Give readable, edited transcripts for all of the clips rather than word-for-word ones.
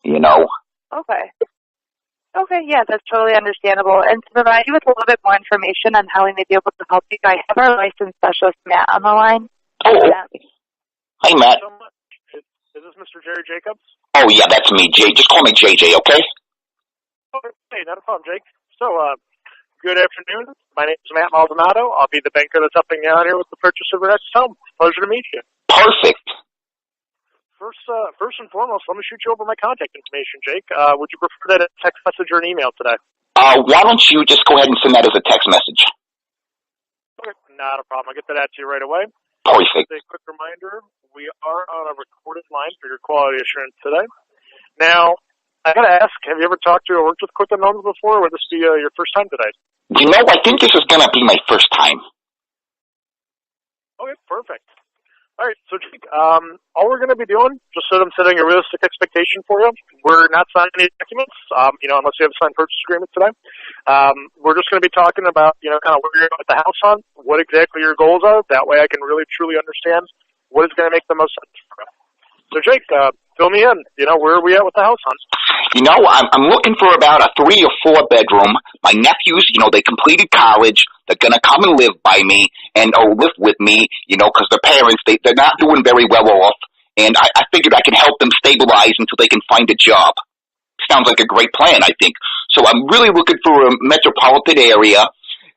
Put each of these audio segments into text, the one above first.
you know. Okay. Okay, yeah, that's totally understandable. And to provide you with a little bit more information on how we may be able to help you, I have our licensed specialist, Matt, on the line. Oh, hi, Matt. Is this Mr. Jerry Jacobs? Oh, yeah, that's me, Jay. Just call me JJ, okay? Hey, not a problem, Jake. So, good afternoon. My name is Matt Maldonado. I'll be the banker that's helping you out here with the purchase of your next home. Pleasure to meet you. Perfect. First and foremost, let me shoot you over my contact information, Jake. Would you prefer that a text message or an email today? Why don't you just go ahead and send that as a text message? Okay, not a problem. I'll get that out to you right away. Perfect. Just a quick reminder, we are on a recorded line for your quality assurance today. Now, I gotta ask, have you ever talked to or worked with Quicken Loans before, or would this be your first time today? You know, I think this is gonna be my first time. Okay, perfect. All right, so Jake, all we're going to be doing, just so I'm setting a realistic expectation for you, we're not signing any documents, unless you have a signed purchase agreement today. We're just going to be talking about, kind of where you're at the house hunt, what exactly your goals are. That way I can really, truly understand what is going to make the most sense for you. So Jake, fill me in. Where are we at with the house hunt? I'm looking for about a 3 or 4 bedroom. My nephews, they completed college. They're going to come and live by me or live with me, because their parents, they're not doing very well off. And I figured I can help them stabilize until they can find a job. Sounds like a great plan, I think. So I'm really looking for a metropolitan area.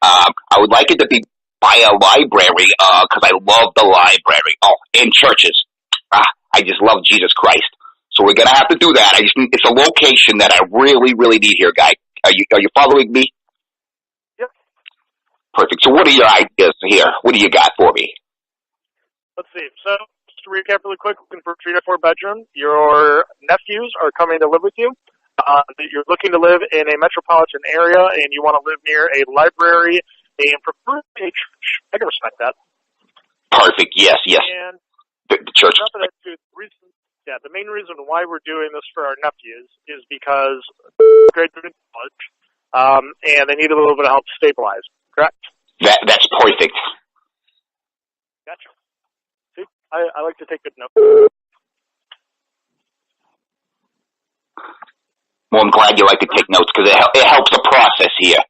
I would like it to be by a library, because I love the library. Oh, and churches. I just love Jesus Christ. So we're gonna have to do that. It's a location that I really, really need here, guy. Are you following me? Yep. Perfect. So what are your ideas here? What do you got for me? Let's see. So just to recap really quick, looking for 3 to 4 bedroom. Your nephews are coming to live with you. You're looking to live in a metropolitan area, and you want to live near a library and preferably a church. I can respect that. Perfect. Yes. And the church. The main reason why we're doing this for our nephews is because graduated college, and they need a little bit of help to stabilize. Correct? That's perfect. Gotcha. See, I like to take good notes. Well, I'm glad you like to take notes because it helps the process here.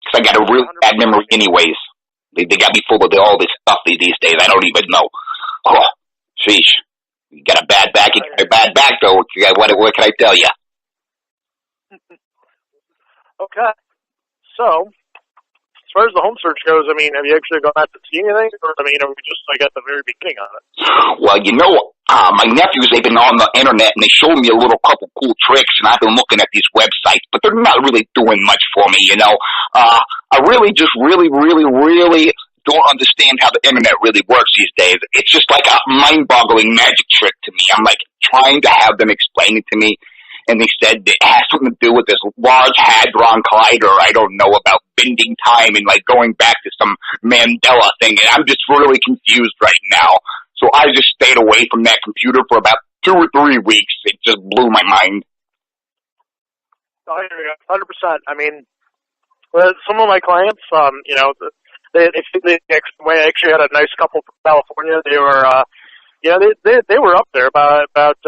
Because I got a really bad memory, anyways. They got me full of all this stuff these days. I don't even know. Oh, sheesh. You got a bad back. You got a bad back, though. What can I tell you? Okay. So, as far as the home search goes, have you actually gone out to see anything? Or, are we just at the very beginning of it? Well, my nephews, they've been on the internet, and they showed me a couple cool tricks, and I've been looking at these websites, but they're not really doing much for me, I really just really don't understand how the internet really works these days. It's just like a mind-boggling magic trick to me. I'm trying to have them explain it to me, and they said it has something to do with this large hadron collider. I don't know about bending time and going back to some Mandela thing, and I'm just really confused right now. So I just stayed away from that computer for about 2 or 3 weeks. It just blew my mind. Oh, 100%. Some of my clients, They actually had a nice couple from California. They were, they were up there about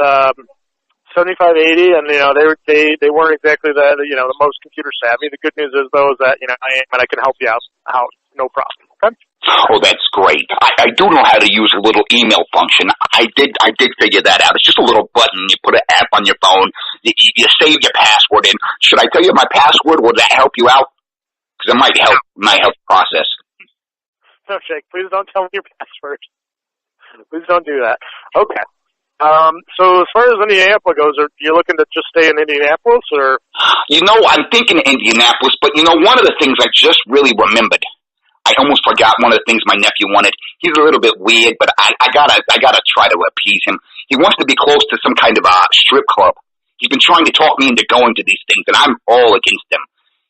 75, 80, and they weren't exactly the most computer savvy. The good news is though is that I can help you out, no problem. Okay. Oh, that's great. I do know how to use a little email function. I did figure that out. It's just a little button. You put an app on your phone. You save your password in. Should I tell you my password? Will that help you out? Because it might help the process. No, Jake, please don't tell me your password. Please don't do that. Okay. So as far as Indianapolis goes, are you looking to just stay in Indianapolis, or? I'm thinking Indianapolis, but one of the things I just really remembered, I almost forgot one of the things my nephew wanted. He's a little bit weird, but I gotta try to appease him. He wants to be close to some kind of a strip club. He's been trying to talk me into going to these things, and I'm all against him.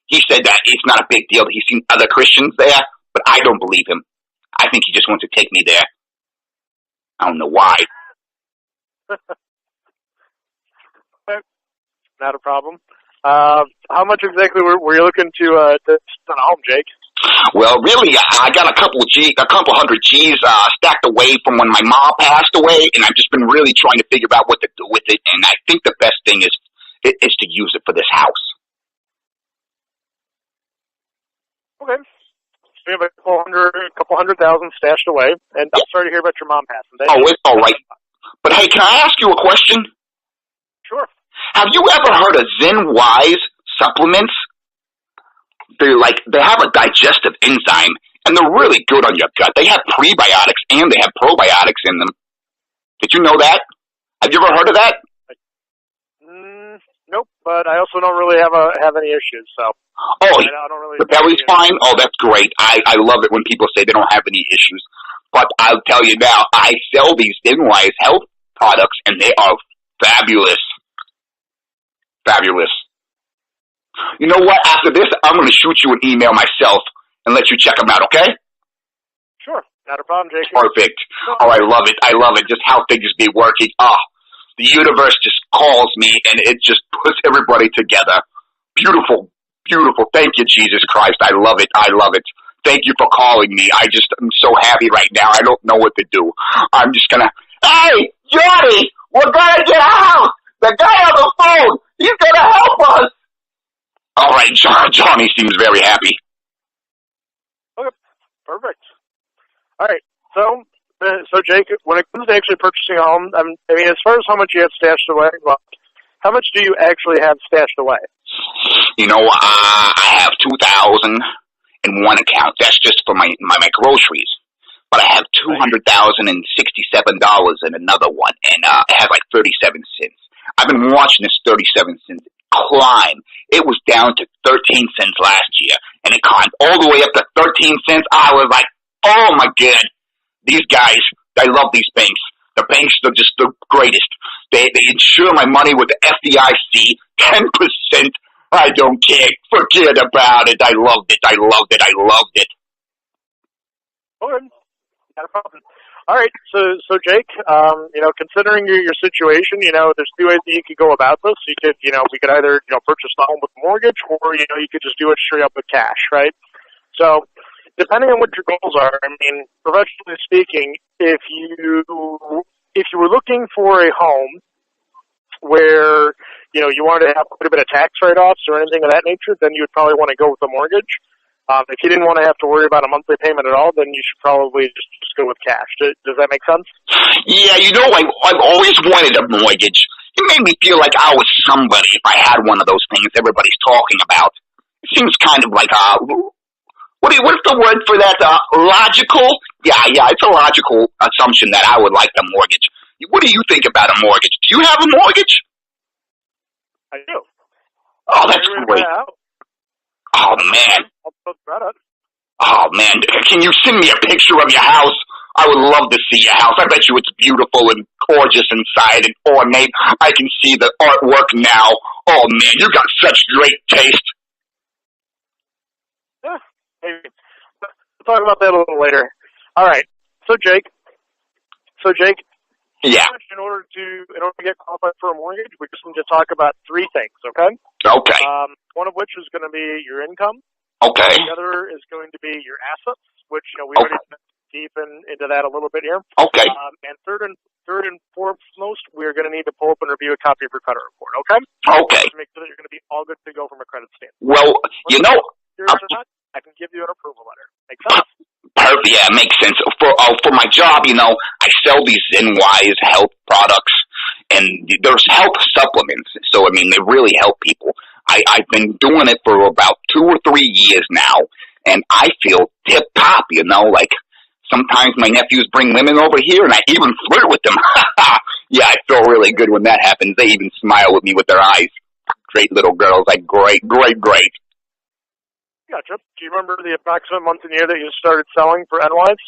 He said that it's not a big deal. He's seen other Christians there, but I don't believe him. I think he just wants to take me there. I don't know why. Not a problem. How much exactly were you looking to spend a home, Jake? Well, really, I got a couple hundred G's stacked away from when my mom passed away, and I've just been really trying to figure out what to do with it. And I think the best thing is use it for this house. Okay. So we have a couple hundred thousand stashed away, and I'm sorry to hear about your mom passing. It's all right. But hey, can I ask you a question? Sure. Have you ever heard of ZenWise supplements? They have a digestive enzyme, and they're really good on your gut. They have prebiotics and they have probiotics in them. Did you know that? Have you ever heard of that? Nope, but I also don't really have any issues, so. Oh, I don't really. The belly's fine? Oh, that's great. I love it when people say they don't have any issues. But I'll tell you now, I sell these ZenWise health products, and they are fabulous. Fabulous. You know what? After this, I'm going to shoot you an email myself and let you check them out, okay? Sure. Not a problem, Jake. Perfect. Oh, I love it. I love it. Just how things be working. Oh, the universe just calls me, and it just puts everybody together. Beautiful. Beautiful. Thank you, Jesus Christ. I love it. I love it. Thank you for calling me. I'm so happy right now. I don't know what to do. I'm just going to, hey, Johnny, we're going to get out. The guy on the phone, he's going to help us. All right, Johnny seems very happy. Okay, perfect. All right, so Jake, when it comes to actually purchasing a home, I mean, as far as how much you have stashed away, well, how much do you actually have stashed away? You know, I have $2,000 in one account. That's just for my groceries. But I have $200,067 in another one, and I have like 37 cents. I've been watching this 37 cents climb. It was down to 13 cents last year, and it climbed all the way up to 13 cents. I was like, oh my God, these guys, I love these banks. The banks are just the greatest. They insure my money with the FDIC, 10%. I don't care. Forget about it. I loved it. I loved it. I loved it. Okay. Not a problem. All right, so Jake, considering your situation, there's two ways that you could go about this. You could, we could either, purchase the home with a mortgage, or, you could just do it straight up with cash, right? So, depending on what your goals are, I mean, professionally speaking, if you were looking for a home where, you wanted to have quite a bit of tax write-offs or anything of that nature, then you would probably want to go with a mortgage. If you didn't want to have to worry about a monthly payment at all, then you should probably just go with cash. Does that make sense? Yeah, I've always wanted a mortgage. It made me feel like I was somebody if I had one of those things everybody's talking about. It seems kind of like, what's the word for that? Logical? Yeah, it's a logical assumption that I would like a mortgage. What do you think about a mortgage? Do you have a mortgage? I do. Oh, that's great. Oh, man. Oh, man. Can you send me a picture of your house? I would love to see your house. I bet you it's beautiful and gorgeous inside and ornate. I can see the artwork now. Oh, man, you got such great taste. Yeah, maybe. We'll talk about that a little later. All right. So, Jake. Yeah. In order to get qualified for a mortgage, we just need to talk about three things, okay? Okay. One of which is going to be your income. Okay. The other is going to be your assets, which we already deep into that a little bit here. Okay. And third and foremost, we're going to need to pull up and review a copy of your credit report, okay? Okay. To make sure that you're going to be all good to go from a credit standpoint. Well, I can give you an approval letter. Make sense? Perfect. Yeah, it makes sense. For my job, I sell these ZenWise health products, and there's health supplements. So, they really help people. I've been doing it for about 2 or 3 years now, and I feel tip-top, like sometimes my nephews bring women over here, and I even flirt with them. Yeah, I feel really good when that happens. They even smile at me with their eyes. Great little girls. Great. Gotcha. Do you remember the approximate month and year that you started selling for ZenWise?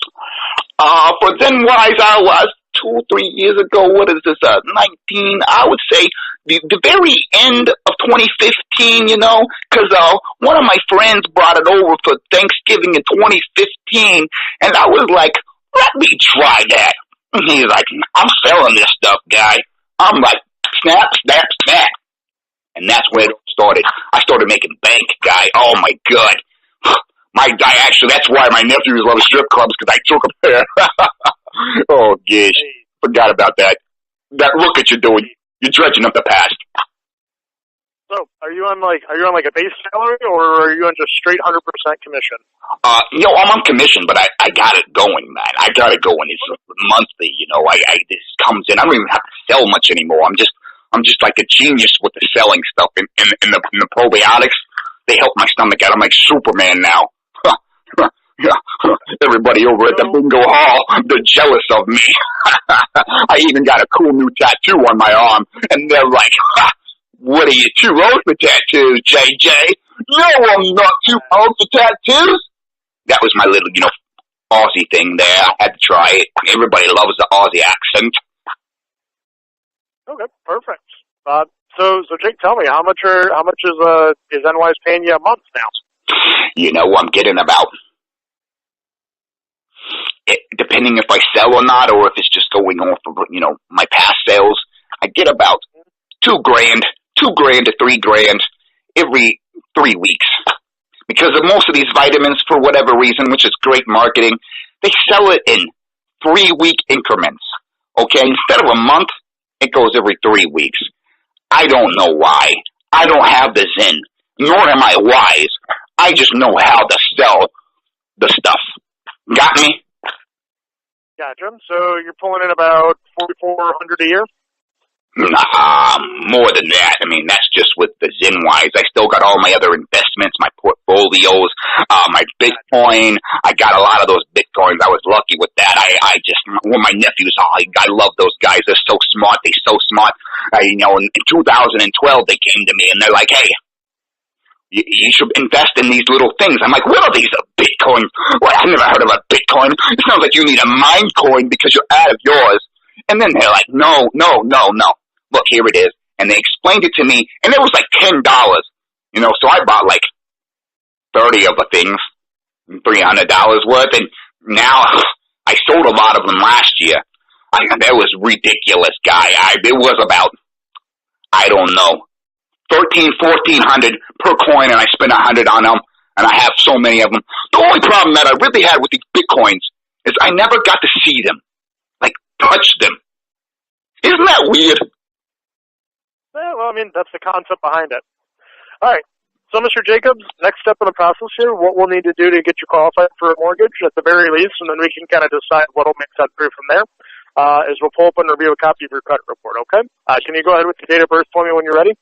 For ZenWise, I was 2 or 3 years ago. What is this? 19. I would say the very end of 2015. Because one of my friends brought it over for Thanksgiving in 2015, and I was like, "Let me try that." And he's like, "I'm selling this stuff, guy." I'm like, "Snap, snap, snap." And that's where it started. I started making bank, guy. Oh, my God. That's why my nephews love strip clubs, because I took them there. Oh, gosh. Forgot about that. Look at you doing. You're dredging up the past. So, Are you on like a base salary, or are you on just straight 100% commission? I'm on commission, but I got it going, man. I got it going. It's monthly, this comes in. I don't even have to sell much anymore. I'm just like a genius with the selling stuff. In the probiotics, they help my stomach out. I'm like Superman now. Yeah. Everybody over at the bingo hall, they're jealous of me. I even got a cool new tattoo on my arm, and they're like, what are you, too old for tattoos, JJ? No, I'm not too old for tattoos. That was my little, Aussie thing there. I had to try it. Everybody loves the Aussie accent. Okay, perfect. So Jake, tell me, how much is NY's paying you a month now? I'm getting about, depending if I sell or not, or if it's just going off of, my past sales, I get about $2,000 to $3,000 every 3 weeks. Because of most of these vitamins, for whatever reason, which is great marketing, they sell it in 3-week increments. Okay, instead of a month, it goes every 3 weeks. I don't know why. I don't have the zen, nor am I wise. I just know how to sell the stuff. Got me? Gotcha. So you're pulling in about $4,400 a year? Nah, more than that. I mean, that's just with the Zenwise. I still got all my other investments, my portfolios, my Bitcoin. I got a lot of those Bitcoins. I was lucky with that. My nephews, I love those guys. They're so smart. They're so smart. In 2012, they came to me and they're like, hey, you should invest in these little things. I'm like, what are these Bitcoins? Well, I never heard of a Bitcoin. It sounds like you need a mine coin because you're out of yours. And then they're like, no. Look, here it is. And they explained it to me, and it was like $10. So I bought like 30 of the things, $300 worth, and now I sold a lot of them last year. That was ridiculous, guy. It was about, I don't know, $1,400 per coin, and I spent $100 on them, and I have so many of them. The only problem that I really had with these Bitcoins is I never got to see them, like touch them. Isn't that weird? Well, that's the concept behind it. All right. So, Mr. Jacobs, next step in the process here, what we'll need to do to get you qualified for a mortgage at the very least, and then we can kind of decide what will make sense through from there, is we'll pull up and review a copy of your credit report, okay? Can you go ahead with your date of birth for me when you're ready?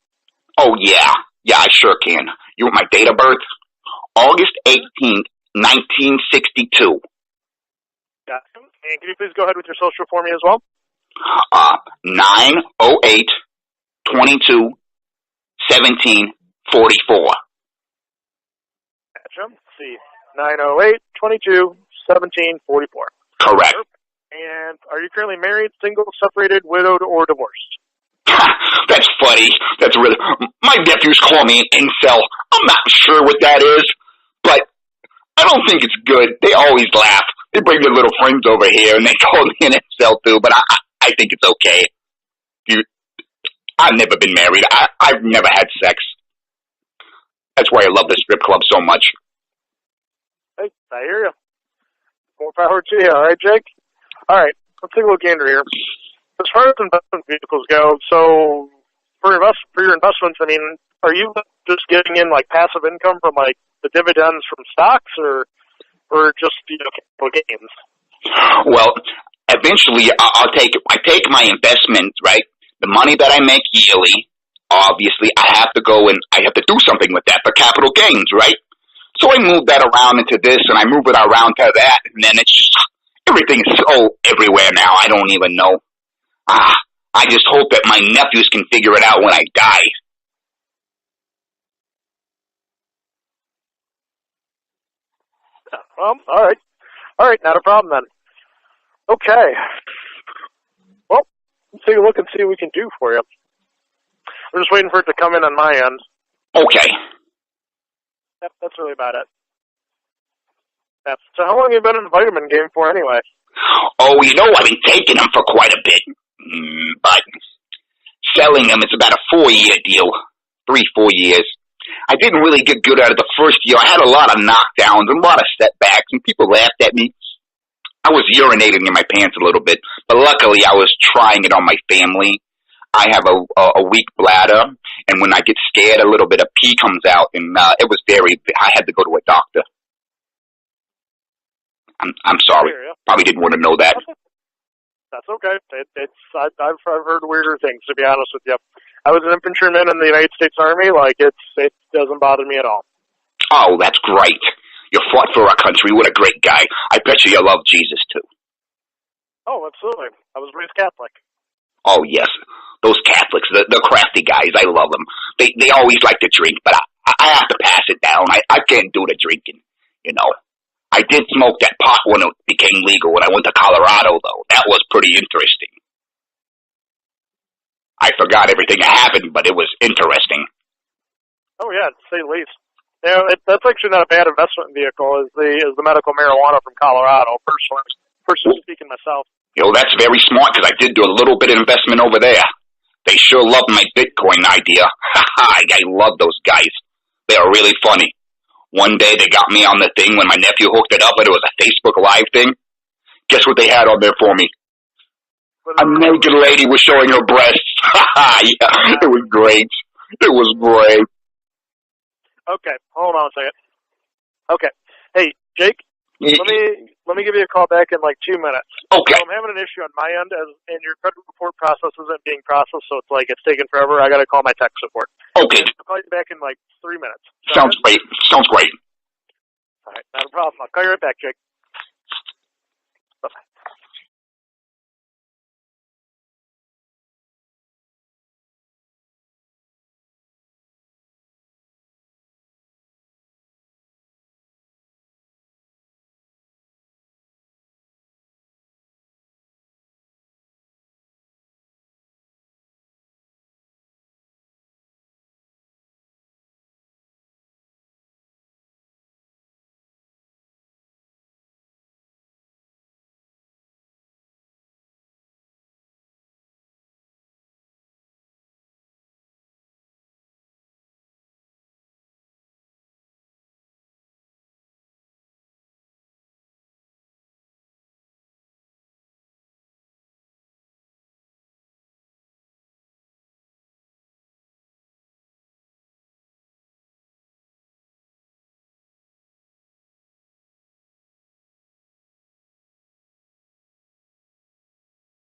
Oh, yeah. Yeah, I sure can. You want my date of birth? August 18th, 1962. Got it. And can you please go ahead with your social for me as well? 908 22 17 44. Gotcha. Let's see. 908 22 17 44. Correct. And are you currently married, single, separated, widowed, or divorced? That's funny. That's really. My nephews call me an incel. I'm not sure what that is, but I don't think it's good. They always laugh. They bring their little friends over here and they call me an incel too, but I think it's okay. I've never been married. I've never had sex. That's why I love the strip club so much. Hey, I hear you. More power to you. All right, Jake? All right, let's take a look under here. As far as investment vehicles go, so for your investments, are you just getting in like passive income from like the dividends from stocks or just capital gains? Well, eventually I take my investment, right? The money that I make yearly, obviously I have to do something with that for capital gains, right? So I move that around into this and I move it around to that, and then it's just, everything is so everywhere now, I don't even know. I just hope that my nephews can figure it out when I die. Well, all right, not a problem then. Okay. Well, let's take a look and see what we can do for you. I'm just waiting for it to come in on my end. Okay. Yep, that's really about it. Yep. So how long have you been in the vitamin game for anyway? Oh, I've been taking them for quite a bit. But selling them, it's about a 4-year deal. 3-4 years. I didn't really get good at it the first year. I had a lot of knockdowns and a lot of setbacks, and people laughed at me. I was urinating in my pants a little bit, but luckily I was trying it on my family. I have a weak bladder, and when I get scared, a little bit of pee comes out, and I had to go to a doctor. I'm sorry. Probably didn't want to know that. That's okay. I've heard weirder things, to be honest with you. I was an infantryman in the United States Army. It doesn't bother me at all. Oh, that's great. You fought for our country. What a great guy. I bet you love Jesus, too. Oh, absolutely. I was raised Catholic. Oh, yes. Those Catholics, the crafty guys, I love them. They always like to drink, but I have to pass it down. I can't do the drinking, you know. I did smoke that pot when it became legal when I went to Colorado, though. That was pretty interesting. I forgot everything that happened, but it was interesting. Oh, yeah, to say the least. You know, that's actually not a bad investment vehicle, is the medical marijuana from Colorado, personally speaking myself. You know, that's very smart, because I did do a little bit of investment over there. They sure love my Bitcoin idea. I love those guys. They are really funny. One day they got me on the thing when my nephew hooked it up, and it was a Facebook Live thing. Guess what they had on there for me? A naked lady was showing her breasts. Yeah, it was great. It was great. Okay, hold on a second. Okay. Hey, Jake, let me give you a call back in like 2 minutes. Okay. So I'm having an issue on my end, and your credit report process isn't being processed, so it's taking forever. I got to call my tech support. Okay. I'll call you back in like 3 minutes. Sounds great. Sounds great. All right, not a problem. I'll call you right back, Jake.